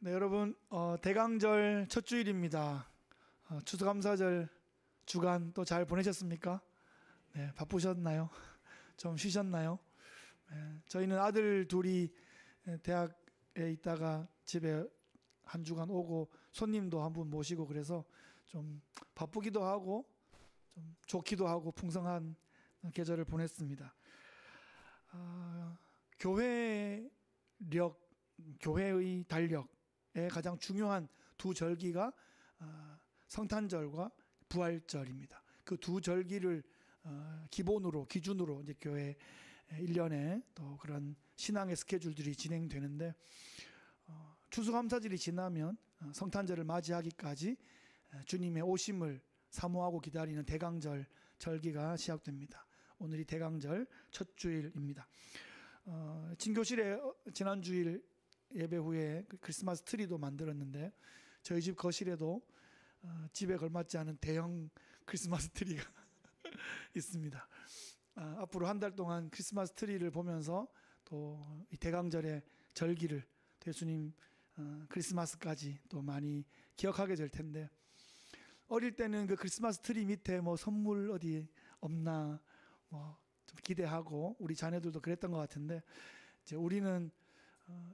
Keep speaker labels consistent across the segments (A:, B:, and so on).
A: 네, 여러분, 대강절 첫 주일입니다. 추수감사절 주간 또 잘 보내셨습니까? 네, 바쁘셨나요? 좀 쉬셨나요? 네, 저희는 아들 둘이 대학에 있다가 집에 한 주간 오고 손님도 한 분 모시고 그래서 좀 바쁘기도 하고 좀 좋기도 하고 풍성한 계절을 보냈습니다. 교회의 달력의 가장 중요한 두 절기가 성탄절과 부활절입니다. 그 두 절기를 기준으로 이제 교회 1년에 또 그런 신앙의 스케줄들이 진행되는데 추수감사절이 지나면 성탄절을 맞이하기까지 주님의 오심을 사모하고 기다리는 대강절 절기가 시작됩니다. 오늘이 대강절 첫 주일입니다. 진교실에 지난 주일 예배 후에 크리스마스 트리도 만들었는데 저희 집 거실에도 집에 걸맞지 않은 대형 크리스마스 트리가 있습니다. 앞으로 한 달 동안 크리스마스 트리를 보면서 또 이 대강절의 절기를 예수님 크리스마스까지 또 많이 기억하게 될 텐데 어릴 때는 그 크리스마스 트리 밑에 뭐 선물 어디 없나 뭐 좀 기대하고 우리 자녀들도 그랬던 것 같은데 이제 우리는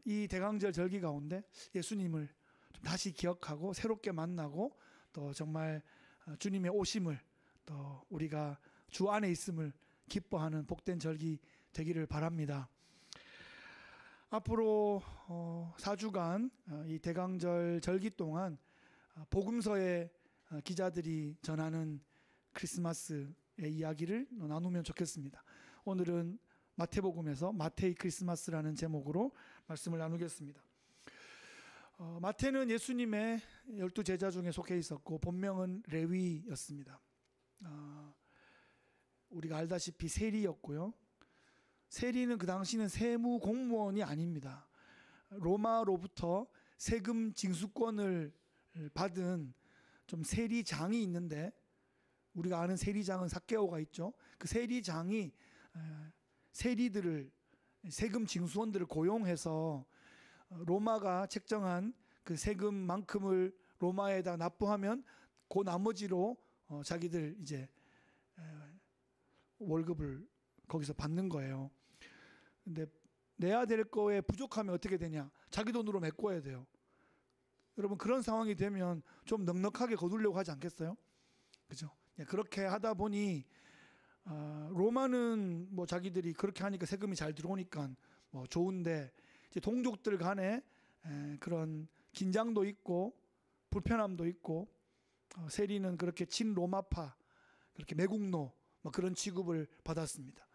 A: 이 대강절 절기 가운데 예수님을 좀 다시 기억하고 새롭게 만나고 또 정말 주님의 오심을 또 우리가 주 안에 있음을 기뻐하는 복된 절기 되기를 바랍니다. 앞으로 4주간 이 대강절 절기 동안 복음서의 기자들이 전하는 크리스마스의 이야기를 나누면 좋겠습니다. 오늘은 마태복음에서 마태의 크리스마스라는 제목으로 말씀을 나누겠습니다. 마태는 예수님의 12 제자 중에 속해 있었고 본명은 레위였습니다. 우리가 알다시피 세리였고요. 세리는 그 당시는 세무 공무원이 아닙니다. 로마로부터 세금 징수권을 받은 좀 세리장이 있는데 우리가 아는 세리장은 삭개오가 있죠. 그 세리장이 세리들을 세금 징수원들을 고용해서 로마가 책정한 그 세금만큼을 로마에다 납부하면 그 나머지로 자기들 이제 월급을 거기서 받는 거예요. 근데 내야 될 거에 부족하면 어떻게 되냐? 자기 돈으로 메꿔야 돼요. 여러분 그런 상황이 되면 좀 넉넉하게 거두려고 하지 않겠어요? 그죠? 그렇게 하다 보니 로마는 뭐 자기들이 그렇게 하니까 세금이 잘 들어오니까 뭐 좋은데 이제 동족들 간에 그런 긴장도 있고 불편함도 있고 세리는 그렇게 친로마파 그렇게 매국노 뭐 그런 취급을 받았습니다.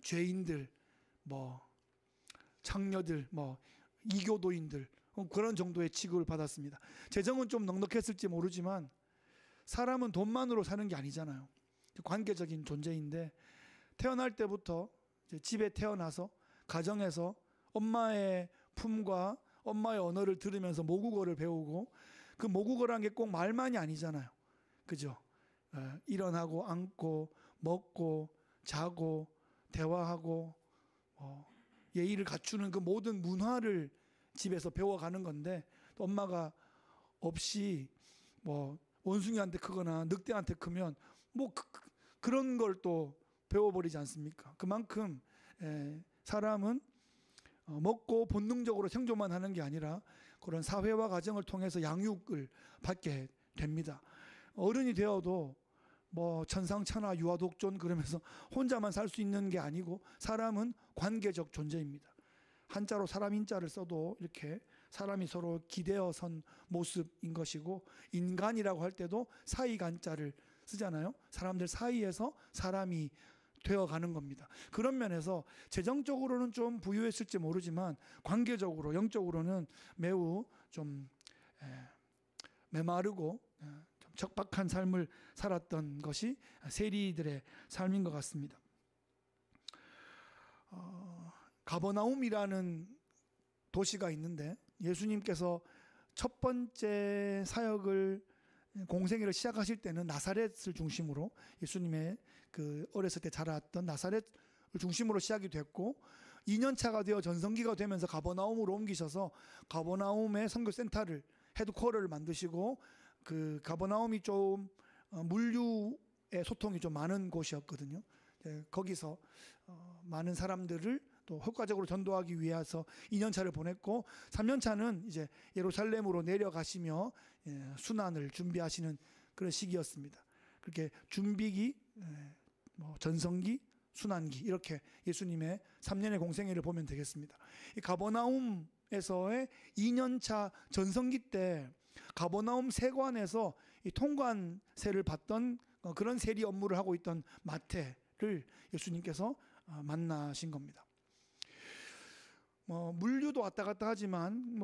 A: 죄인들 뭐 창녀들 뭐 이교도인들 그런 정도의 취급을 받았습니다. 재정은 좀 넉넉했을지 모르지만 사람은 돈만으로 사는 게 아니잖아요. 관계적인 존재인데 태어날 때부터 이제 집에 태어나서 가정에서 엄마의 품과 엄마의 언어를 들으면서 모국어를 배우고 그 모국어라는 게 꼭 말만이 아니잖아요. 그죠? 일어나고 앉고 먹고 자고 대화하고 예의를 갖추는 그 모든 문화를 집에서 배워가는 건데 또 엄마가 없이 뭐 원숭이한테 크거나 늑대한테 크면 뭐 그런 걸 또 배워버리지 않습니까? 그만큼 사람은 먹고 본능적으로 생존만 하는 게 아니라 그런 사회와 가정을 통해서 양육을 받게 됩니다. 어른이 되어도 뭐 천상천하 유아독존 그러면서 혼자만 살 수 있는 게 아니고 사람은 관계적 존재입니다. 한자로 사람 인자를 써도 이렇게 사람이 서로 기대어 선 모습인 것이고 인간이라고 할 때도 사이간자를 쓰잖아요. 사람들 사이에서 사람이 되어가는 겁니다. 그런 면에서 재정적으로는 좀 부유했을지 모르지만 관계적으로 영적으로는 매우 좀 메마르고 좀 척박한 삶을 살았던 것이 세리들의 삶인 것 같습니다. 가버나움이라는 도시가 있는데 예수님께서 첫 번째 사역을 공생애를 시작하실 때는 나사렛을 중심으로 예수님의 그 어렸을 때 자랐던 나사렛을 중심으로 시작이 됐고 2년차가 되어 전성기가 되면서 가버나움으로 옮기셔서 가버나움의 선교센터를 헤드쿼터를 만드시고 그 가버나움이 좀 물류의 소통이 좀 많은 곳이었거든요. 거기서 많은 사람들을 또 효과적으로 전도하기 위해서 2년차를 보냈고 3년차는 이제 예루살렘으로 내려가시며 순환을 준비하시는 그런 시기였습니다. 그렇게 준비기, 전성기, 순환기 이렇게 예수님의 3년의 공생애를 보면 되겠습니다. 이 가버나움에서의 2년차 전성기 때 가버나움 세관에서 이 통관세를 받던 그런 세리 업무를 하고 있던 마태를 예수님께서 만나신 겁니다. 물류도 왔다 갔다 하지만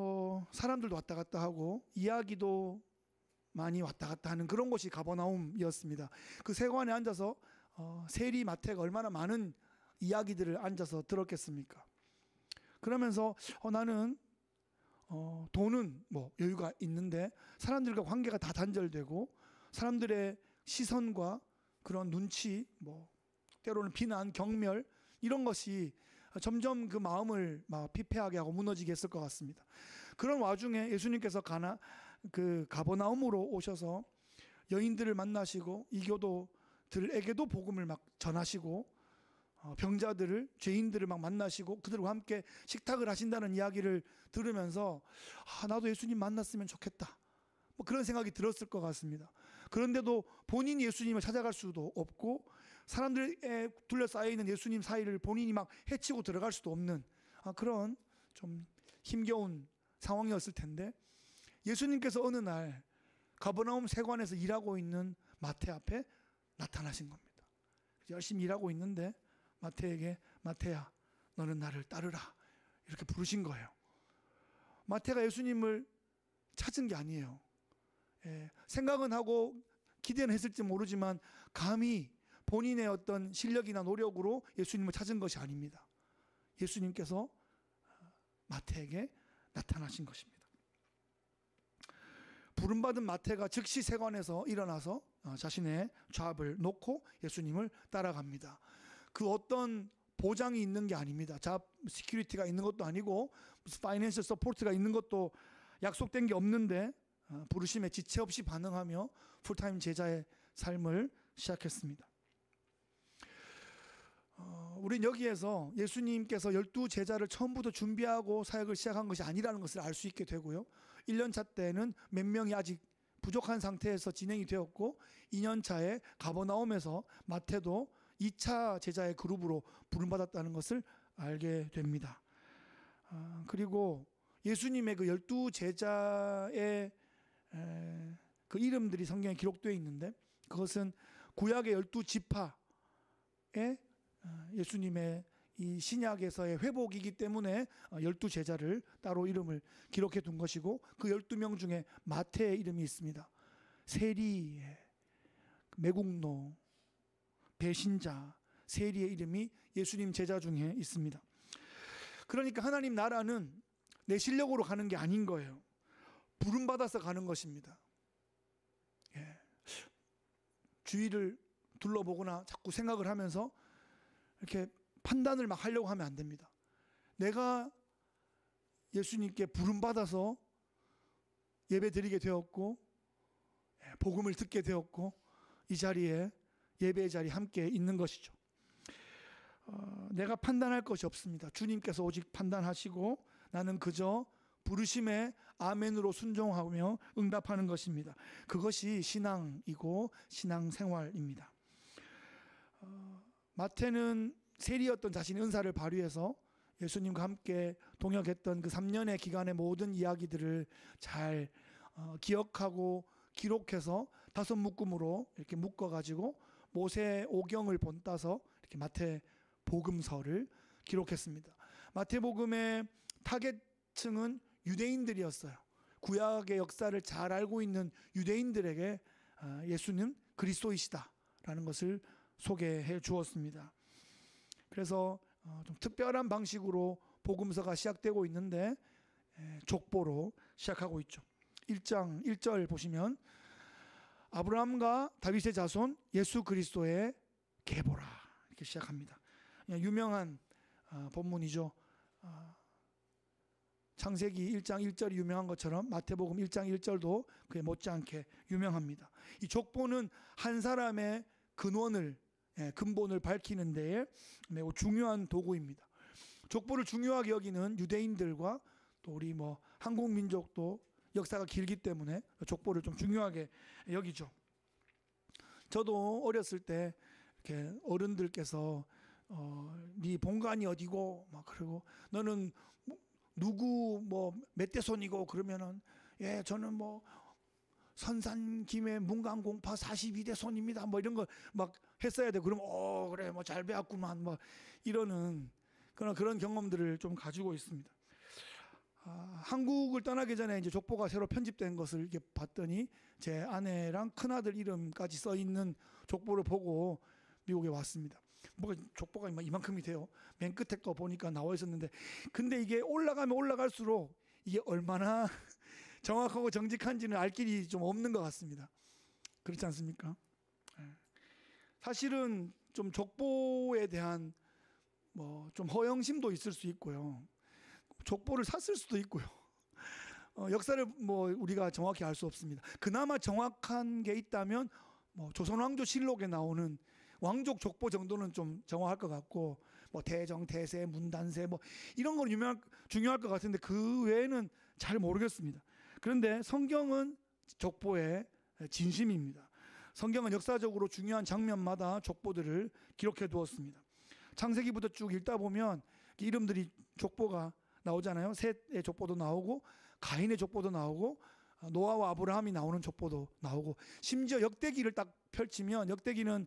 A: 사람들도 왔다 갔다 하고 이야기도 많이 왔다 갔다 하는 그런 곳이 가버나움이었습니다. 그 세관에 앉아서 세리 마태가 얼마나 많은 이야기들을 앉아서 들었겠습니까? 그러면서 나는 돈은 여유가 있는데 사람들과 관계가 다 단절되고 사람들의 시선과 그런 눈치, 때로는 비난, 경멸 이런 것이 점점 그 마음을 막 피폐하게 하고 무너지게 했을 것 같습니다. 그런 와중에 예수님께서 가버나움으로 오셔서 여인들을 만나시고 이교도들에게도 복음을 막 전하시고 병자들을, 죄인들을 막 만나시고 그들과 함께 식탁을 하신다는 이야기를 들으면서 나도 예수님 만났으면 좋겠다, 그런 생각이 들었을 것 같습니다. 그런데도 본인이 예수님을 찾아갈 수도 없고 사람들에 둘러싸여 있는 예수님 사이를 본인이 막 헤치고 들어갈 수도 없는 그런 좀 힘겨운 상황이었을 텐데 예수님께서 어느 날 가버나움 세관에서 일하고 있는 마태 앞에 나타나신 겁니다. 열심히 일하고 있는데 마태에게 마태야 너는 나를 따르라 이렇게 부르신 거예요. 마태가 예수님을 찾은 게 아니에요. 생각은 하고 기대는 했을지 모르지만 감히 본인의 어떤 실력이나 노력으로 예수님을 찾은 것이 아닙니다. 예수님께서 마태에게 나타나신 것입니다. 부름받은 마태가 즉시 세관에서 일어나서 자신의 잡을 놓고 예수님을 따라갑니다. 그 어떤 보장이 있는 게 아닙니다. 잡 시큐리티가 있는 것도 아니고 무슨 파이낸셜 서포트가 있는 것도 약속된 게 없는데 부르심에 지체 없이 반응하며 풀타임 제자의 삶을 시작했습니다. 우린 여기에서 예수님께서 12제자를 처음부터 준비하고 사역을 시작한 것이 아니라는 것을 알 수 있게 되고요. 1년차 때는 몇 명이 아직 부족한 상태에서 진행이 되었고 2년차에 가버나움에서 마태도 2차 제자의 그룹으로 부름받았다는 것을 알게 됩니다. 그리고 예수님의 그 12제자의 그 이름들이 성경에 기록되어 있는데 그것은 구약의 12지파의 예수님의 이 신약에서의 회복이기 때문에 12제자를 따로 이름을 기록해 둔 것이고 그 12명 중에 마태의 이름이 있습니다. 세리의 매국노, 배신자, 세리의 이름이 예수님 제자 중에 있습니다. 그러니까 하나님 나라는 내 실력으로 가는 게 아닌 거예요. 부름받아서 가는 것입니다. 주위를 둘러보거나 자꾸 생각을 하면서 이렇게 판단을 막 하려고 하면 안 됩니다. 내가 예수님께 부름받아서 예배 드리게 되었고 복음을 듣게 되었고 이 자리에 예배의 자리에 함께 있는 것이죠. 내가 판단할 것이 없습니다. 주님께서 오직 판단하시고 나는 그저 부르심에 아멘으로 순종하며 응답하는 것입니다. 그것이 신앙이고 신앙생활입니다. 마태는 세리였던 자신의 은사를 발휘해서 예수님과 함께 동역했던 그 3년의 기간의 모든 이야기들을 잘 기억하고 기록해서 5묶음으로 이렇게 묶어가지고 모세 오경을 본따서 이렇게 마태복음서를 기록했습니다. 마태복음의 타겟층은 유대인들이었어요. 구약의 역사를 잘 알고 있는 유대인들에게 예수는 그리스도이시다라는 것을 소개해 주었습니다. 그래서 좀 특별한 방식으로 복음서가 시작되고 있는데 족보로 시작하고 있죠. 1장 1절 보시면 아브라함과 다윗의 자손 예수 그리스도의 계보라 이렇게 시작합니다. 유명한 본문이죠. 창세기 1장 1절이 유명한 것처럼 마태복음 1장 1절도 그에 못지않게 유명합니다. 이 족보는 한 사람의 근본을 밝히는 데에 매우 중요한 도구입니다. 족보를 중요하게 여기는 유대인들과 또 우리 한국 민족도 역사가 길기 때문에 족보를 좀 중요하게 여기죠. 저도 어렸을 때 이렇게 어른들께서 네 본관이 어디고 막 그러고 너는 누구 몇 대 손이고 그러면은 예 저는 선산 김해 문강공파 42대 손입니다 이런 거 막 했어야 돼. 그러면 그래 잘 배웠구만 이러는 그런 경험들을 좀 가지고 있습니다. 한국을 떠나기 전에 이제 족보가 새로 편집된 것을 이렇게 봤더니 제 아내랑 큰아들 이름까지 써 있는 족보를 보고 미국에 왔습니다. 족보가 이만큼이 돼요. 맨 끝에 거 보니까 나와 있었는데, 근데 이게 올라가면 올라갈수록 이게 얼마나 정확하고 정직한지는 알 길이 좀 없는 것 같습니다. 그렇지 않습니까? 사실은 좀 족보에 대한 좀 허영심도 있을 수 있고요. 족보를 샀을 수도 있고요. 역사를 우리가 정확히 알 수 없습니다. 그나마 정확한 게 있다면 조선왕조실록에 나오는 왕족 족보 정도는 좀 정확할 것 같고 대정, 대세, 문단세 이런 건 중요할 것 같은데 그 외에는 잘 모르겠습니다. 그런데 성경은 족보의 진심입니다. 성경은 역사적으로 중요한 장면마다 족보들을 기록해 두었습니다. 창세기부터 쭉 읽다 보면 이름들이 족보가 나오잖아요. 셋의 족보도 나오고 가인의 족보도 나오고 노아와 아브라함이 나오는 족보도 나오고, 심지어 역대기를 딱 펼치면 역대기는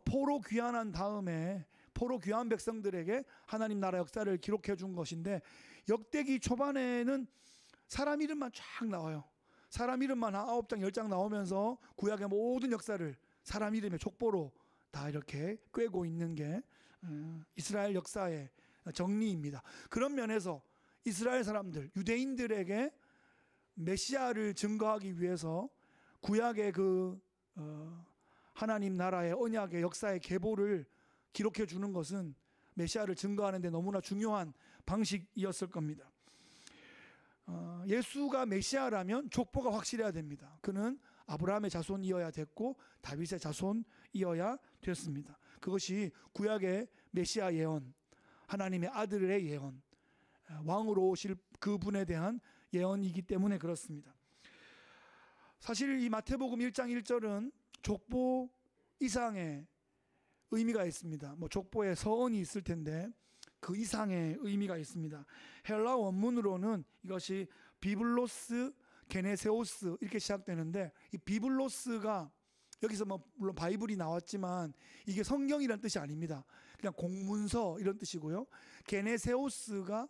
A: 포로 귀환한 다음에 포로 귀환 백성들에게 하나님 나라 역사를 기록해 준 것인데, 역대기 초반에는 사람 이름만 쫙 나와요. 사람 이름만 9장 10장 나오면서 구약의 모든 역사를 사람 이름의 족보로 다 이렇게 꿰고 있는 게 이스라엘 역사의 정리입니다. 그런 면에서 이스라엘 사람들, 유대인들에게 메시아를 증거하기 위해서 구약의 하나님 나라의 언약의 역사의 계보를 기록해 주는 것은 메시아를 증거하는 데 너무나 중요한 방식이었을 겁니다. 예수가 메시아라면 족보가 확실해야 됩니다. 그는 아브라함의 자손이어야 됐고 다윗의 자손이어야 됐습니다. 그것이 구약의 메시아 예언, 하나님의 아들의 예언, 왕으로 오실 그분에 대한 예언이기 때문에 그렇습니다. 사실 이 마태복음 1장 1절은 족보 이상의 의미가 있습니다. 족보에 서언이 있을 텐데 그 이상의 의미가 있습니다. 헬라 원문으로는 이것이 비블로스 게네세오스 이렇게 시작되는데, 이 비블로스가 여기서 물론 바이블이 나왔지만 이게 성경이란 뜻이 아닙니다. 그냥 공문서 이런 뜻이고요. 게네세오스가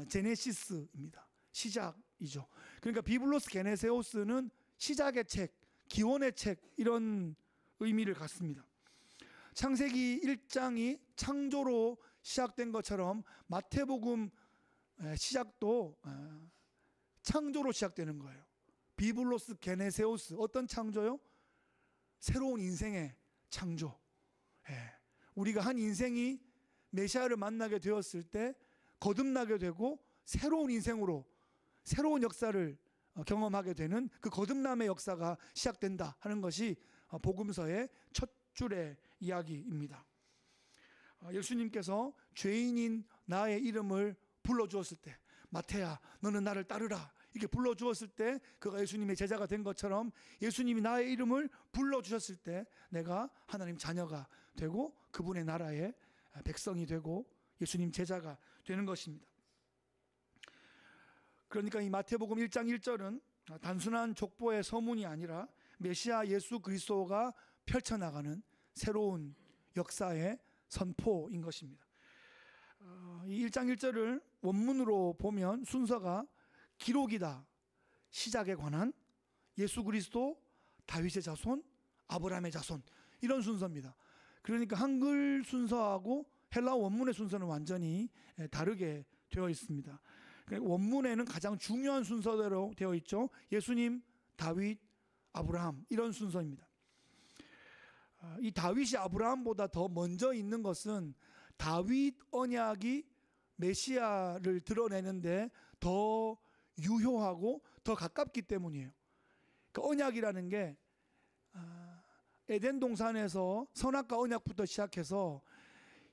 A: 제네시스입니다. 시작이죠. 그러니까 비블로스 게네세오스는 시작의 책, 기원의 책 이런 의미를 갖습니다. 창세기 1장이 창조로 시작된 것처럼 마태복음 시작도 창조로 시작되는 거예요. 비블로스 게네세오스, 어떤 창조요? 새로운 인생의 창조. 우리가 한 인생이 메시아를 만나게 되었을 때 거듭나게 되고 새로운 인생으로 새로운 역사를 경험하게 되는 그 거듭남의 역사가 시작된다 하는 것이 복음서의 첫 줄의 이야기입니다. 예수님께서 죄인인 나의 이름을 불러주었을 때, 마태야 너는 나를 따르라 이렇게 불러주었을 때 그가 예수님의 제자가 된 것처럼 예수님이 나의 이름을 불러주셨을 때 내가 하나님 자녀가 되고 그분의 나라의 백성이 되고 예수님 제자가 되는 것입니다. 그러니까 이 마태복음 1장 1절은 단순한 족보의 서문이 아니라 메시아 예수 그리스도가 펼쳐나가는 새로운 역사의 선포인 것입니다. 이 1장 1절을 원문으로 보면 순서가 기록이다, 시작에 관한, 예수 그리스도, 다윗의 자손, 아브라함의 자손 이런 순서입니다. 그러니까 한글 순서하고 헬라 원문의 순서는 완전히 다르게 되어 있습니다. 원문에는 가장 중요한 순서대로 되어 있죠. 예수님, 다윗, 아브라함 이런 순서입니다. 이 다윗이 아브라함보다 더 먼저 있는 것은 다윗 언약이 메시아를 드러내는데 더 유효하고 더 가깝기 때문이에요. 그 언약이라는 게 에덴 동산에서 선악과 언약부터 시작해서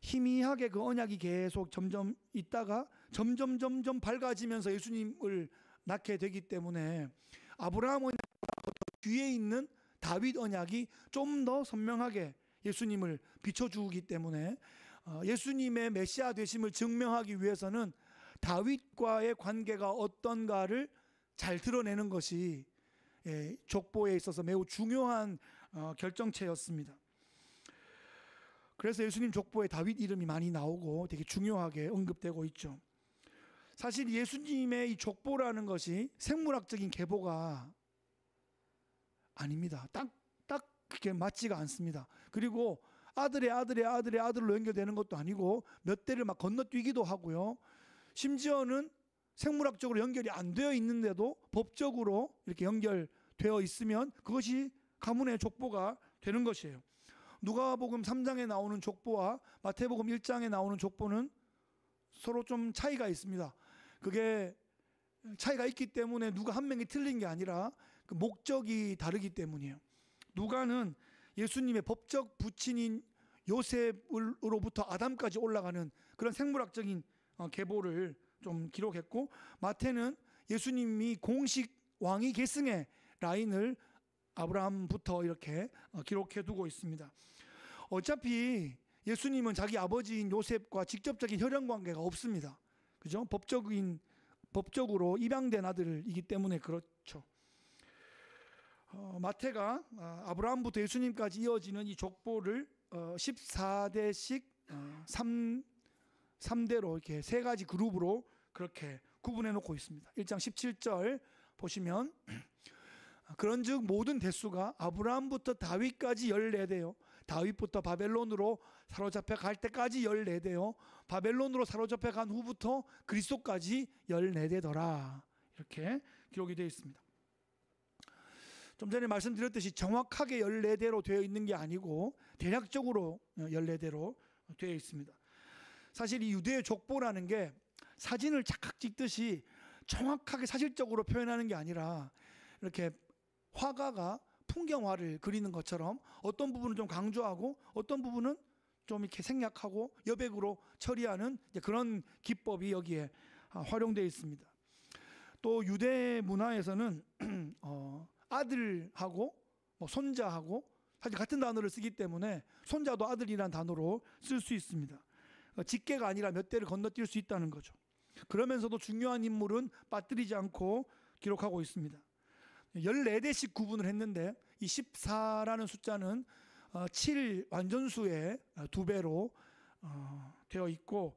A: 희미하게 그 언약이 계속 점점 있다가 점점 밝아지면서 예수님을 낳게 되기 때문에 아브라함 언약보다 뒤에 있는 다윗 언약이 좀 더 선명하게 예수님을 비춰주기 때문에 예수님의 메시아 되심을 증명하기 위해서는 다윗과의 관계가 어떤가를 잘 드러내는 것이 족보에 있어서 매우 중요한 결정체였습니다. 그래서 예수님 족보에 다윗 이름이 많이 나오고 되게 중요하게 언급되고 있죠. 사실 예수님의 이 족보라는 것이 생물학적인 계보가 아닙니다. 딱 그게 맞지가 않습니다. 그리고 아들의 아들로 연결되는 것도 아니고 몇 대를 막 건너뛰기도 하고요. 심지어는 생물학적으로 연결이 안 되어 있는데도 법적으로 이렇게 연결되어 있으면 그것이 가문의 족보가 되는 것이에요. 누가복음 3장에 나오는 족보와 마태복음 1장에 나오는 족보는 서로 좀 차이가 있습니다. 그게 차이가 있기 때문에 누가 한 명이 틀린 게 아니라 그 목적이 다르기 때문이에요. 누가는 예수님의 법적 부친인 요셉으로부터 아담까지 올라가는 그런 생물학적인 계보를 좀 기록했고, 마태는 예수님이 공식 왕위 계승의 라인을 아브라함부터 이렇게 기록해 두고 있습니다. 어차피 예수님은 자기 아버지인 요셉과 직접적인 혈연 관계가 없습니다. 그죠? 법적으로 입양된 아들이기 때문에 그렇죠. 마태가 아브라함부터 예수님까지 이어지는 이 족보를 14대씩 3대로 이렇게 세 가지 그룹으로 그렇게 구분해 놓고 있습니다. 1장 17절 보시면 그런즉 모든 대수가 아브라함부터 다윗까지 14대요. 다윗부터 바벨론으로 사로잡혀 갈 때까지 14대요. 바벨론으로 사로잡혀 간 후부터 그리스도까지 14대더라. 이렇게 기록이 되어 있습니다. 좀 전에 말씀드렸듯이 정확하게 14대로 되어 있는 게 아니고 대략적으로 14대로 되어 있습니다. 사실 이 유대의 족보라는 게 사진을 착각 찍듯이 정확하게 사실적으로 표현하는 게 아니라 이렇게 화가가 풍경화를 그리는 것처럼 어떤 부분은 좀 강조하고 어떤 부분은 좀 이렇게 생략하고 여백으로 처리하는 그런 기법이 여기에 활용되어 있습니다. 또 유대 문화에서는 아들하고 손자하고 사실 같은 단어를 쓰기 때문에 손자도 아들이라는 단어로 쓸 수 있습니다. 직계가 아니라 몇 대를 건너뛸 수 있다는 거죠. 그러면서도 중요한 인물은 빠뜨리지 않고 기록하고 있습니다. 14대씩 구분을 했는데 이 14라는 숫자는 7 완전수의 2배로 되어 있고,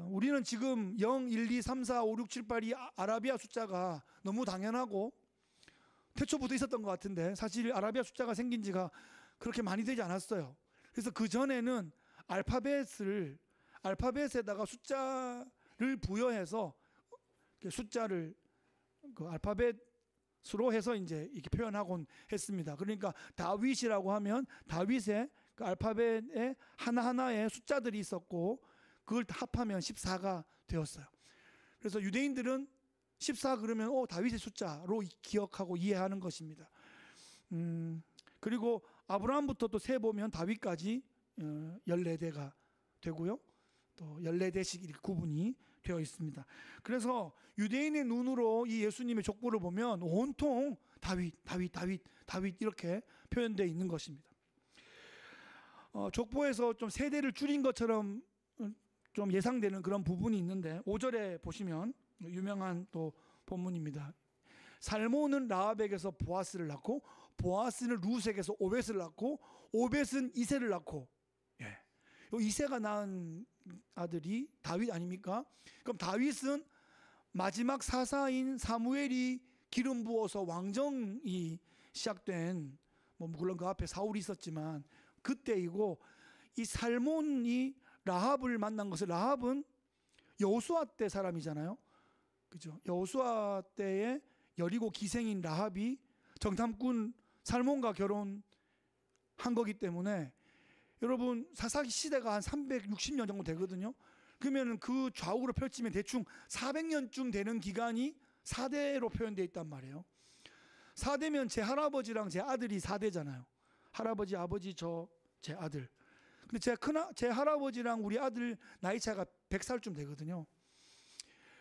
A: 우리는 지금 0, 1, 2, 3, 4, 5, 6, 7, 8이 아라비아 숫자가 너무 당연하고 태초부터 있었던 것 같은데 사실 아라비아 숫자가 생긴 지가 그렇게 많이 되지 않았어요. 그래서 그 전에는 알파벳에다가 숫자를 부여해서 숫자를 그 알파벳으로 해서 이제 이렇게 표현하곤 했습니다. 그러니까 다윗이라고 하면 다윗의 그 알파벳에 하나하나의 숫자들이 있었고 그걸 합하면 14가 되었어요. 그래서 유대인들은 14 그러면 다윗의 숫자로 기억하고 이해하는 것입니다. 그리고 아브라함부터 또 세 보면 다윗까지 14대가 되고요. 또 14대씩 이렇게 구분이 되어 있습니다. 그래서 유대인의 눈으로 이 예수님의 족보를 보면 온통 다윗 이렇게 표현되어 있는 것입니다. 족보에서 좀 세대를 줄인 것처럼 좀 예상되는 그런 부분이 있는데 5절에 보시면 유명한 또 본문입니다. 살몬은 라합에게서 보아스를 낳고 보아스는 루색에서 오벳을 낳고 오벳은 이새를 낳고, 이새가 낳은 아들이 다윗 아닙니까? 그럼 다윗은 마지막 사사인 사무엘이 기름 부어서 왕정이 시작된, 물론 그 앞에 사울이 있었지만 그때이고, 이 살몬이 라합을 만난 것은, 라합은 여호수아 때 사람이잖아요. 그죠? 여호수아 때에 여리고 기생인 라합이 정탐꾼 살몬과 결혼한 거기 때문에 여러분 사사기 시대가 한 360년 정도 되거든요. 그러면 그 좌우로 펼치면 대충 400년쯤 되는 기간이 4대로 표현되어 있단 말이에요. 4대면 제 할아버지랑 제 아들이 4대잖아요. 할아버지, 아버지, 제 아들. 근데 제 할아버지랑 우리 아들 나이 차가 100살쯤 되거든요.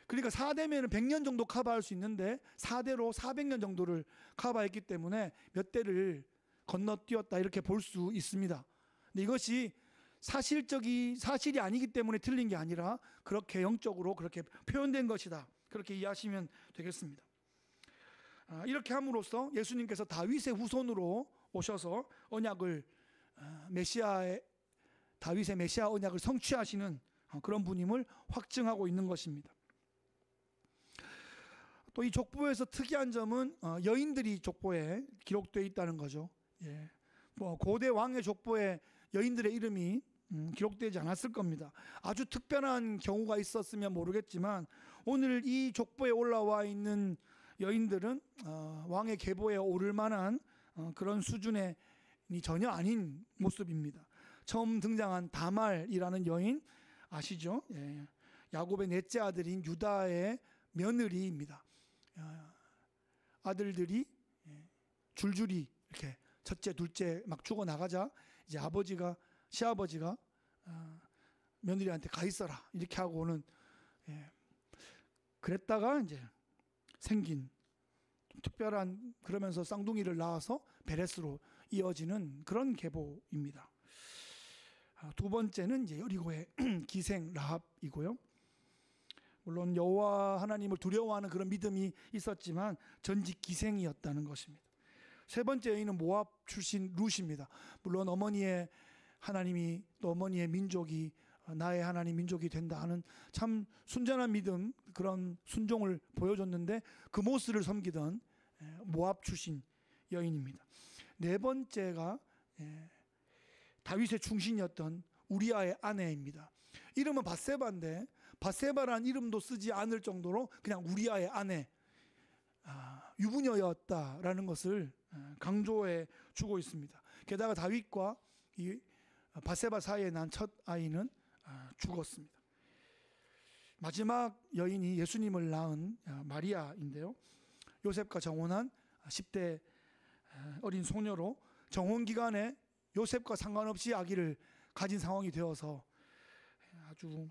A: 그러니까 4대면 100년 정도 커버할 수 있는데 4대로 400년 정도를 커버했기 때문에 몇 대를 건너뛰었다 이렇게 볼 수 있습니다. 근데 이것이 사실이 아니기 때문에 틀린 게 아니라 그렇게 영적으로 그렇게 표현된 것이다. 그렇게 이해하시면 되겠습니다. 이렇게 함으로써 예수님께서 다윗의 후손으로 오셔서 언약을 다윗의 메시아 언약을 성취하시는 그런 분임을 확증하고 있는 것입니다. 또 이 족보에서 특이한 점은 여인들이 족보에 기록되어 있다는 거죠. 예. 고대 왕의 족보에 여인들의 이름이 기록되지 않았을 겁니다. 아주 특별한 경우가 있었으면 모르겠지만 오늘 이 족보에 올라와 있는 여인들은 왕의 계보에 오를 만한 그런 수준의 전혀 아닌 모습입니다. 처음 등장한 다말이라는 여인 아시죠? 예. 야곱의 넷째 아들인 유다의 며느리입니다. 아들들이 줄줄이 이렇게 첫째, 둘째 막 죽어 나가자 이제 시아버지가 며느리한테 가 있어라 이렇게 하고는 그랬다가 이제 생긴 특별한 그러면서 쌍둥이를 낳아서 베레스로 이어지는 그런 계보입니다. 두 번째는 이제 여리고의 기생 라합이고요. 물론 여호와 하나님을 두려워하는 그런 믿음이 있었지만 전직 기생이었다는 것입니다. 세 번째 여인은 모압 출신 룻입니다. 물론 어머니의 하나님이 또 어머니의 민족이 나의 하나님 민족이 된다 하는 참 순전한 믿음 그런 순종을 보여줬는데 그 모습을 섬기던 모압 출신 여인입니다. 네 번째가 다윗의 충신이었던 우리아의 아내입니다. 이름은 밧세바인데 밧세바라는 이름도 쓰지 않을 정도로 그냥 우리아의 아내 유부녀였다라는 것을 강조해 주고 있습니다. 게다가 다윗과 이 밧세바 사이에 난 첫 아이는 죽었습니다. 마지막 여인이 예수님을 낳은 마리아인데요. 요셉과 정혼한 10대 어린 소녀로 정혼 기간에 요셉과 상관없이 아기를 가진 상황이 되어서 아주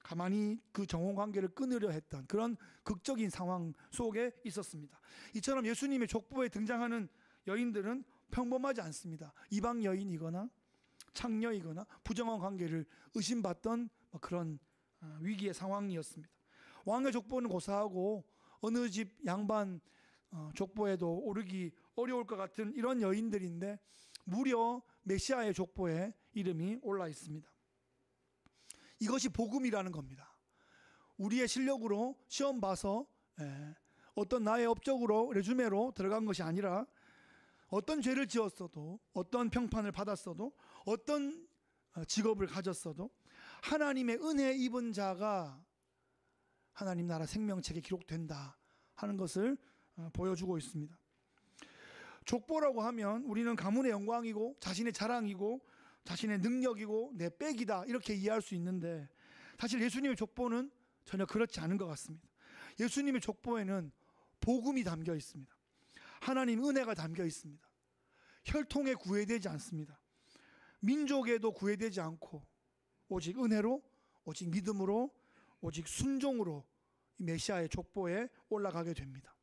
A: 가만히 그 정혼 관계를 끊으려 했던 그런 극적인 상황 속에 있었습니다. 이처럼 예수님의 족보에 등장하는 여인들은 평범하지 않습니다. 이방 여인이거나 창녀이거나 부정한 관계를 의심받던 그런 위기의 상황이었습니다. 왕의 족보는 고사하고 어느 집 양반 족보에도 오르기 어려울 것 같은 이런 여인들인데 무려 메시아의 족보에 이름이 올라 있습니다. 이것이 복음이라는 겁니다. 우리의 실력으로 시험 봐서 어떤 나의 업적으로 레주메로 들어간 것이 아니라 어떤 죄를 지었어도 어떤 평판을 받았어도 어떤 직업을 가졌어도 하나님의 은혜 입은 자가 하나님 나라 생명책에 기록된다 하는 것을 보여주고 있습니다. 족보라고 하면 우리는 가문의 영광이고 자신의 자랑이고 자신의 능력이고 내 백이다 이렇게 이해할 수 있는데 사실 예수님의 족보는 전혀 그렇지 않은 것 같습니다. 예수님의 족보에는 복음이 담겨 있습니다. 하나님 은혜가 담겨 있습니다. 혈통에 구애되지 않습니다. 민족에도 구애되지 않고 오직 은혜로 오직 믿음으로 오직 순종으로 이 메시아의 족보에 올라가게 됩니다.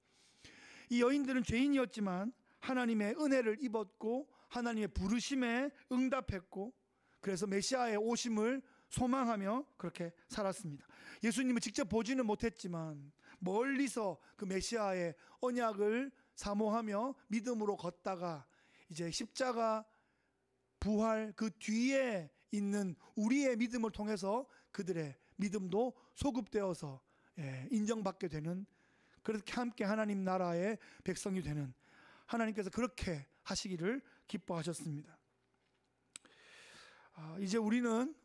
A: 이 여인들은 죄인이었지만 하나님의 은혜를 입었고 하나님의 부르심에 응답했고 그래서 메시아의 오심을 소망하며 그렇게 살았습니다. 예수님을 직접 보지는 못했지만 멀리서 그 메시아의 언약을 사모하며 믿음으로 걷다가 이제 십자가 부활 그 뒤에 있는 우리의 믿음을 통해서 그들의 믿음도 소급되어서 인정받게 되는 그렇게 함께 하나님 나라의 백성이 되는 하나님께서 그렇게 하시기를 기뻐하셨습니다. 이제 우리는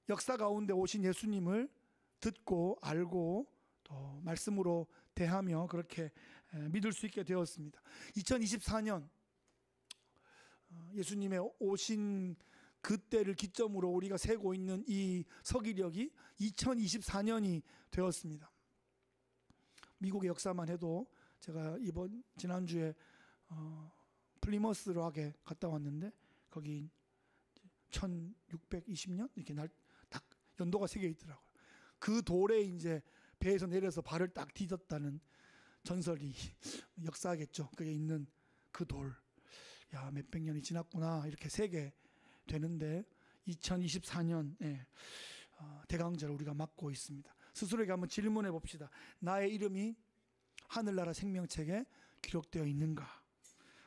A: 역사 가운데 오신 예수님을 듣고 알고 또 말씀으로 대하며 그렇게 믿을 수 있게 되었습니다. 2024년 예수님의 오신 그때를 기점으로 우리가 세고 있는 이 서기력이 2024년이 되었습니다. 미국의 역사만 해도 제가 지난주에 플리머스락에 갔다 왔는데 거기 1620년 이렇게 딱 연도가 새겨 있더라고요. 그 돌에 이제 배에서 내려서 발을 딱 디뎠다는 전설이 역사겠죠. 그게 있는 그 돌. 야, 몇백 년이 지났구나 이렇게 세게 되는데 2024년에 대강절을 우리가 맞고 있습니다. 스스로에게 한번 질문해 봅시다. 나의 이름이 하늘나라 생명책에 기록되어 있는가?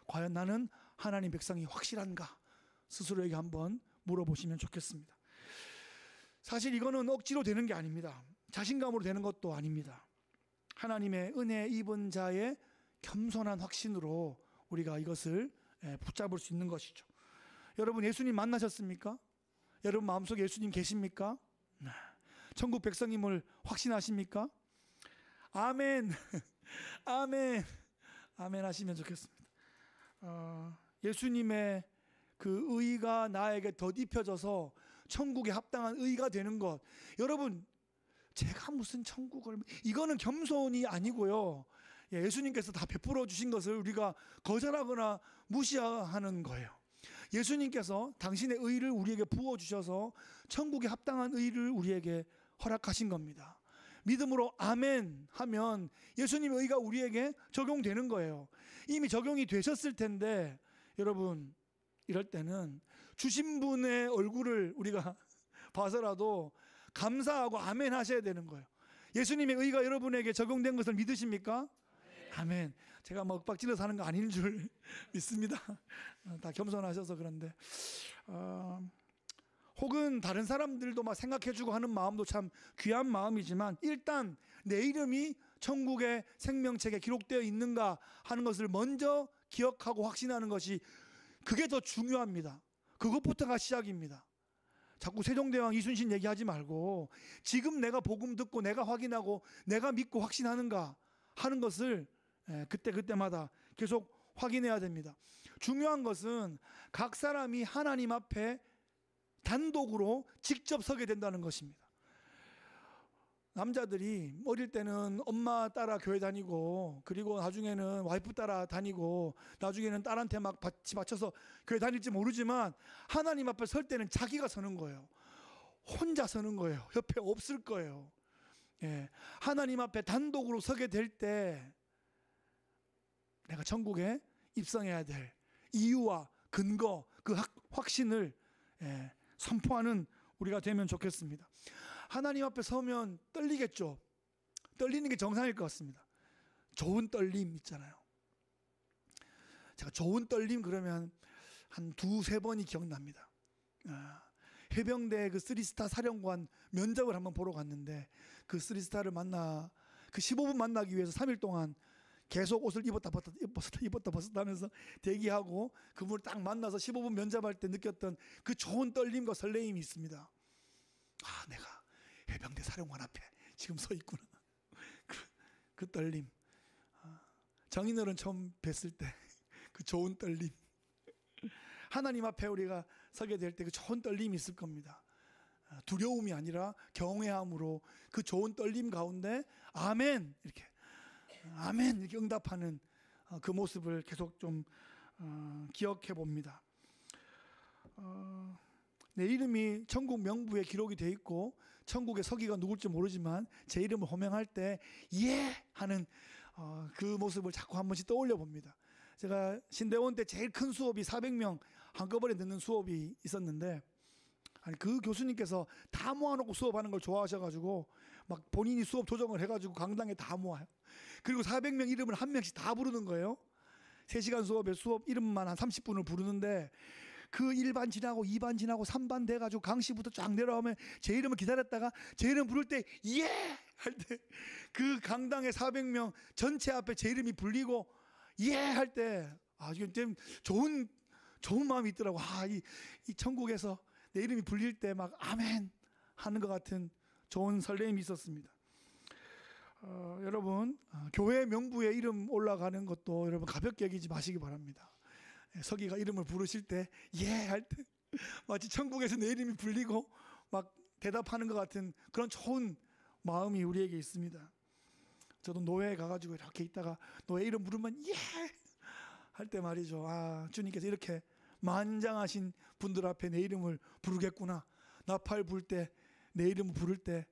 A: 과연 나는 하나님 백성이 확실한가? 스스로에게 한번 물어보시면 좋겠습니다. 사실 이거는 억지로 되는 게 아닙니다. 자신감으로 되는 것도 아닙니다. 하나님의 은혜 입은 자의 겸손한 확신으로 우리가 이것을 붙잡을 수 있는 것이죠. 여러분 예수님 만나셨습니까? 여러분 마음속에 예수님 계십니까? 천국 백성임을 확신하십니까? 아멘. 아멘. 아멘 하시면 좋겠습니다. 예수님의 그 의가 나에게 덧입혀져서 천국에 합당한 의가 되는 것. 여러분 제가 무슨 천국을, 이거는 겸손이 아니고요. 예수님께서 다 베풀어 주신 것을 우리가 거절하거나 무시하는 거예요. 예수님께서 당신의 의를 우리에게 부어주셔서 천국에 합당한 의를 우리에게 허락하신 겁니다. 믿음으로 아멘 하면 예수님의 의가 우리에게 적용되는 거예요. 이미 적용이 되셨을 텐데 여러분 이럴 때는 주신 분의 얼굴을 우리가 봐서라도 감사하고 아멘 하셔야 되는 거예요. 예수님의 의가 여러분에게 적용된 것을 믿으십니까? 아멘. 제가 뭐 윽박질러서 하는 거 아닌 줄 믿습니다. 다 겸손하셔서 그런데 혹은 다른 사람들도 막 생각해주고 하는 마음도 참 귀한 마음이지만 일단 내 이름이 천국의 생명책에 기록되어 있는가 하는 것을 먼저 기억하고 확신하는 것이 그게 더 중요합니다. 그것부터가 시작입니다. 자꾸 세종대왕 이순신 얘기하지 말고 지금 내가 복음 듣고 내가 확인하고 내가 믿고 확신하는가 하는 것을 그때마다 계속 확인해야 됩니다. 중요한 것은 각 사람이 하나님 앞에 단독으로 직접 서게 된다는 것입니다. 남자들이 어릴 때는 엄마 따라 교회 다니고 그리고 나중에는 와이프 따라 다니고 나중에는 딸한테 막 같이 맞춰서 교회 다닐지 모르지만 하나님 앞에 설 때는 자기가 서는 거예요. 혼자 서는 거예요. 옆에 없을 거예요. 하나님 앞에 단독으로 서게 될 때 내가 천국에 입성해야 될 이유와 근거, 그 확신을 선포하는 우리가 되면 좋겠습니다. 하나님 앞에 서면 떨리겠죠. 떨리는 게 정상일 것 같습니다. 좋은 떨림 있잖아요. 제가 좋은 떨림 그러면 한 두세 번이 기억납니다. 해병대 그 3스타 사령관 면접을 한번 보러 갔는데 그 3스타를 그 15분 만나기 위해서 3일 동안 계속 옷을 입었다 벗었다 하면서 대기하고 그분을 딱 만나서 15분 면접할 때 느꼈던 그 좋은 떨림과 설레임이 있습니다. 내가 해병대 사령관 앞에 지금 서 있구나. 그 떨림. 정인어른 처음 뵀을 때 그 좋은 떨림. 하나님 앞에 우리가 서게 될 때 그 좋은 떨림이 있을 겁니다. 두려움이 아니라 경외함으로 그 좋은 떨림 가운데 아멘 이렇게 아멘 이렇게 응답하는 그 모습을 계속 좀 기억해 봅니다. 내 이름이 천국 명부에 기록이 돼 있고 천국의 서기가 누굴지 모르지만 제 이름을 호명할 때 예 하는 그 모습을 자꾸 한 번씩 떠올려 봅니다. 제가 신대원 때 제일 큰 수업이 400명 한꺼번에 듣는 수업이 있었는데 그 교수님께서 다 모아놓고 수업하는 걸 좋아하셔가지고 막 본인이 수업 조정을 해가지고 강당에 다 모아요. 그리고 400명 이름을 한 명씩 다 부르는 거예요. 3시간 수업에 수업 이름만 한 30분을 부르는데 그 1반 지나고 2반 지나고 3반 돼가지고 강시부터 쫙 내려오면 제 이름을 기다렸다가 제 이름 부를 때 예! 할 때 그 강당의 400명 전체 앞에 제 이름이 불리고 예! 할 때 이게 좀 좋은 마음이 있더라고. 이 천국에서 내 이름이 불릴 때 막 아멘 하는 것 같은 좋은 설렘이 있었습니다. 여러분 교회 명부에 이름 올라가는 것도 여러분 가볍게 여기지 마시기 바랍니다. 서기가 이름을 부르실 때 예 할 때 마치 천국에서 내 이름이 불리고 막 대답하는 것 같은 그런 좋은 마음이 우리에게 있습니다. 저도 노회에 가가지고 이렇게 있다가 노회 이름 부르면 예! 할 때 말이죠. 아, 주님께서 이렇게 만장하신 분들 앞에 내 이름을 부르겠구나. 나팔 불 때 내 이름을 부를 때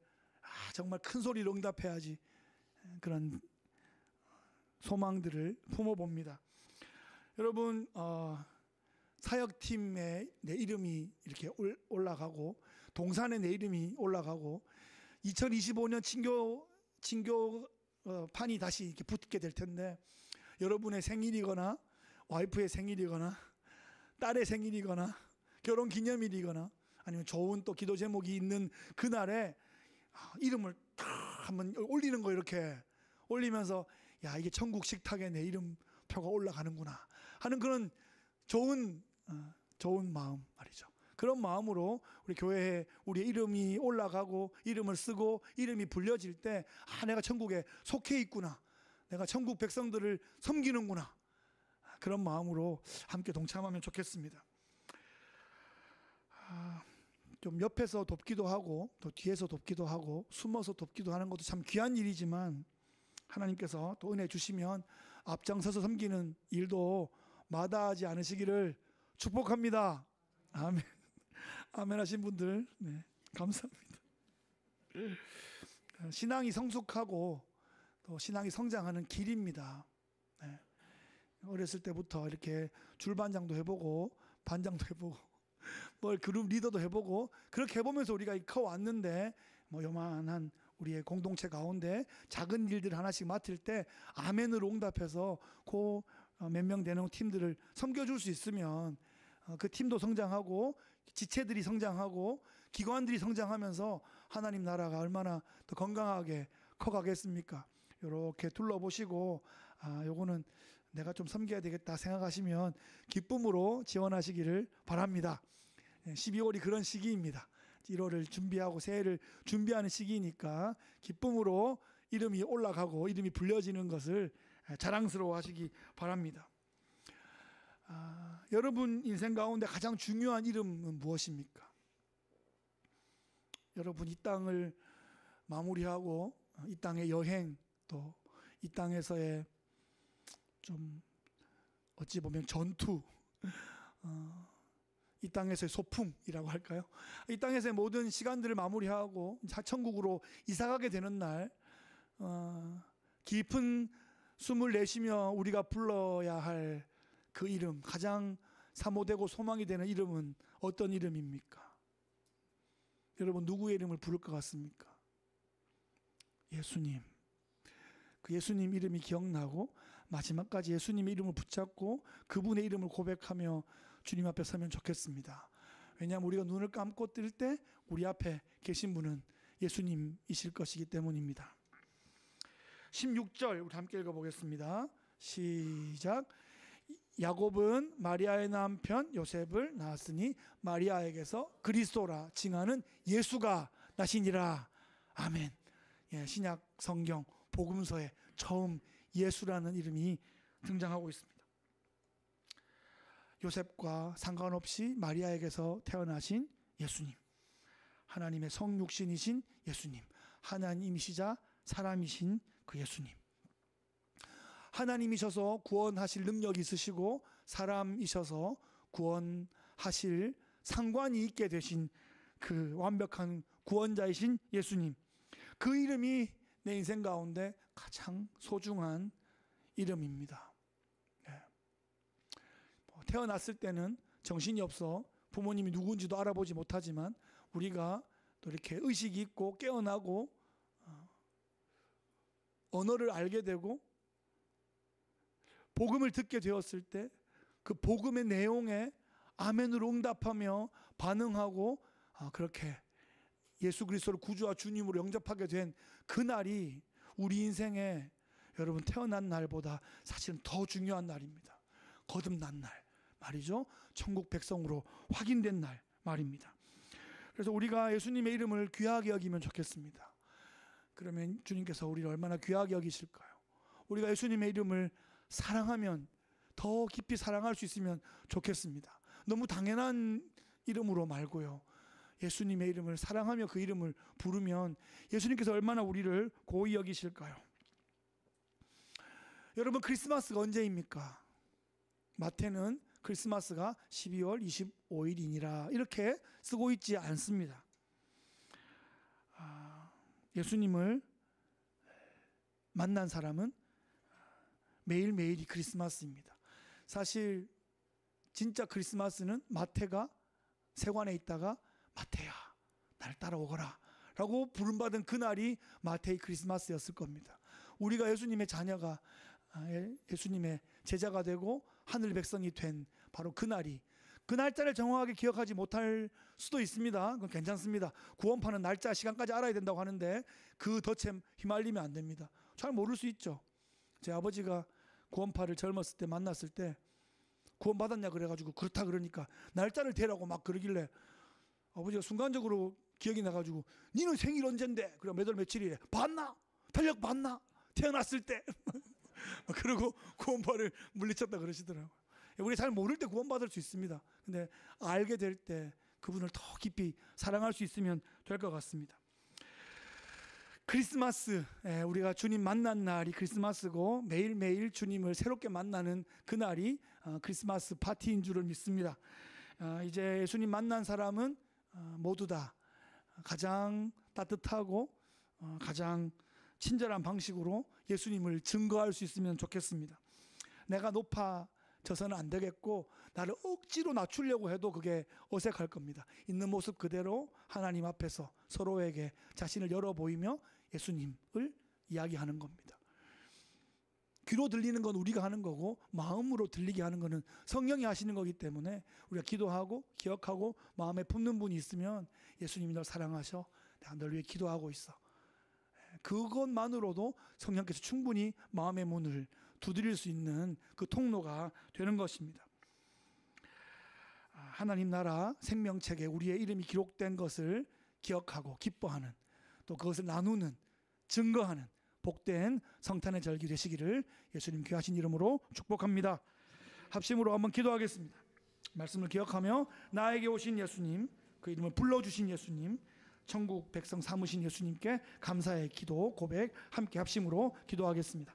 A: 정말 큰 소리로 응답해야지. 그런 소망들을 품어봅니다. 여러분, 사역팀에 내 이름이 이렇게 올라가고 동산에 내 이름이 올라가고 2025년 친교판이 다시 이렇게 붙게 될 텐데, 여러분의 생일이거나 와이프의 생일이거나 딸의 생일이거나 결혼기념일이거나 아니면 좋은 또 기도 제목이 있는 그날에 이름을 딱 한번 올리는 거, 이렇게 올리면서 야, 이게 천국 식탁에 내 이름표가 올라가는구나 하는 그런 좋은 마음 말이죠. 그런 마음으로 우리 교회에 우리의 이름이 올라가고 이름을 쓰고 이름이 불려질 때 내가 천국에 속해 있구나, 내가 천국 백성들을 섬기는구나, 그런 마음으로 함께 동참하면 좋겠습니다. 좀 옆에서 돕기도 하고 또 뒤에서 돕기도 하고 숨어서 돕기도 하는 것도 참 귀한 일이지만, 하나님께서 또 은혜 주시면 앞장서서 섬기는 일도 마다하지 않으시기를 축복합니다. 아멘. 아멘 하신 분들, 네, 감사합니다. 신앙이 성숙하고 또 신앙이 성장하는 길입니다. 네. 어렸을 때부터 이렇게 줄반장도 해보고 반장도 해보고 뭘 그룹 리더도 해보고 그렇게 해보면서 우리가 커왔는데, 요만한 우리의 공동체 가운데 작은 일들 하나씩 맡을 때 아멘으로 응답해서 그 몇 명 되는 팀들을 섬겨줄 수 있으면 그 팀도 성장하고 지체들이 성장하고 기관들이 성장하면서 하나님 나라가 얼마나 더 건강하게 커가겠습니까? 이렇게 둘러보시고 요거는 내가 좀 섬겨야 되겠다 생각하시면 기쁨으로 지원하시기를 바랍니다. 12월이 그런 시기입니다. 1월을 준비하고 새해를 준비하는 시기니까 기쁨으로 이름이 올라가고 이름이 불려지는 것을 자랑스러워 하시기 바랍니다. 여러분 인생 가운데 가장 중요한 이름은 무엇입니까? 여러분 이 땅을 마무리하고 이 땅의 여행, 또 이 땅에서의 좀 어찌 보면 전투, 이 땅에서의 소풍이라고 할까요? 이 땅에서의 모든 시간들을 마무리하고 천국으로 이사가게 되는 날, 깊은 숨을 내쉬며 우리가 불러야 할 그 이름, 가장 사모되고 소망이 되는 이름은 어떤 이름입니까? 여러분 누구의 이름을 부를 것 같습니까? 예수님. 그 예수님 이름이 기억나고 마지막까지 예수님의 이름을 붙잡고 그분의 이름을 고백하며 주님 앞에 서면 좋겠습니다. 왜냐하면 우리가 눈을 감고 뜰 때 우리 앞에 계신 분은 예수님이실 것이기 때문입니다. 16절 우리 함께 읽어보겠습니다. 시작. 야곱은 마리아의 남편 요셉을 낳았으니 마리아에게서 그리스도라 칭하는 예수가 나시니라. 아멘. 예, 신약 성경 복음서에 처음 예수라는 이름이 등장하고 있습니다. 요셉과 상관없이 마리아에게서 태어나신 예수님, 하나님의 성육신이신 예수님, 하나님이시자 사람이신 그 예수님, 하나님이셔서 구원하실 능력이 있으시고 사람이셔서 구원하실 상관이 있게 되신 그 완벽한 구원자이신 예수님, 그 이름이 내 인생 가운데 가장 소중한 이름입니다. 태어났을 때는 정신이 없어 부모님이 누군지도 알아보지 못하지만 우리가 또 이렇게 의식이 있고 깨어나고 언어를 알게 되고 복음을 듣게 되었을 때 그 복음의 내용에 아멘으로 응답하며 반응하고 그렇게 예수 그리스도를 구주와 주님으로 영접하게 된 그날이 우리 인생에 여러분 태어난 날보다 사실은 더 중요한 날입니다. 거듭난 날 말이죠. 천국 백성으로 확인된 날 말입니다. 그래서 우리가 예수님의 이름을 귀하게 여기면 좋겠습니다. 그러면 주님께서 우리를 얼마나 귀하게 여기실까요? 우리가 예수님의 이름을 사랑하면 더 깊이 사랑할 수 있으면 좋겠습니다. 너무 당연한 이름으로 말고요. 예수님의 이름을 사랑하며 그 이름을 부르면 예수님께서 얼마나 우리를 고히 여기실까요? 여러분, 크리스마스가 언제입니까? 마태는 크리스마스가 12월 25일이니라 이렇게 쓰고 있지 않습니다. 예수님을 만난 사람은 매일매일이 크리스마스입니다. 사실 진짜 크리스마스는 마태가 세관에 있다가 마태야 날 따라오거라 라고 부름받은 그날이 마태의 크리스마스였을 겁니다. 우리가 예수님의 자녀가 예수님의 제자가 되고 하늘 백성이 된 바로 그날이, 그 날짜를 정확하게 기억하지 못할 수도 있습니다. 그건 괜찮습니다. 구원파는 날짜 시간까지 알아야 된다고 하는데 그 덫에 휘말리면 안 됩니다. 잘 모를 수 있죠. 제 아버지가 구원파를 젊었을 때 만났을 때 구원 받았냐 그래가지고 그렇다 그러니까 날짜를 대라고 막 그러길래 아버지가 순간적으로 기억이 나가지고 니는 생일 언젠데? 그래 몇 월 며칠이래. 봤나? 달력 봤나? 태어났을 때. 그러고 구원파를 물리쳤다 그러시더라고요. 우리 잘 모를 때 구원받을 수 있습니다. 근데 알게 될 때 그분을 더 깊이 사랑할 수 있으면 될 것 같습니다. 크리스마스, 우리가 주님 만난 날이 크리스마스고 매일매일 주님을 새롭게 만나는 그날이 크리스마스 파티인 줄을 믿습니다. 이제 예수님 만난 사람은 모두 다 가장 따뜻하고 가장 친절한 방식으로 예수님을 증거할 수 있으면 좋겠습니다. 내가 높아져서는 안 되겠고 나를 억지로 낮추려고 해도 그게 어색할 겁니다. 있는 모습 그대로 하나님 앞에서 서로에게 자신을 열어 보이며 예수님을 이야기하는 겁니다. 귀로 들리는 건 우리가 하는 거고 마음으로 들리게 하는 거는 성령이 하시는 거기 때문에 우리가 기도하고 기억하고 마음에 품는 분이 있으면 예수님이 널 사랑하셔, 내가 널 위해 기도하고 있어, 그것만으로도 성령께서 충분히 마음의 문을 두드릴 수 있는 그 통로가 되는 것입니다. 하나님 나라 생명책에 우리의 이름이 기록된 것을 기억하고 기뻐하는, 또 그것을 나누는, 증거하는 복된 성탄의 절기 되시기를 예수님 귀하신 이름으로 축복합니다. 합심으로 한번 기도하겠습니다. 말씀을 기억하며 나에게 오신 예수님, 그 이름을 불러주신 예수님, 천국 백성 삼으신 예수님께 감사의 기도 고백 함께 합심으로 기도하겠습니다.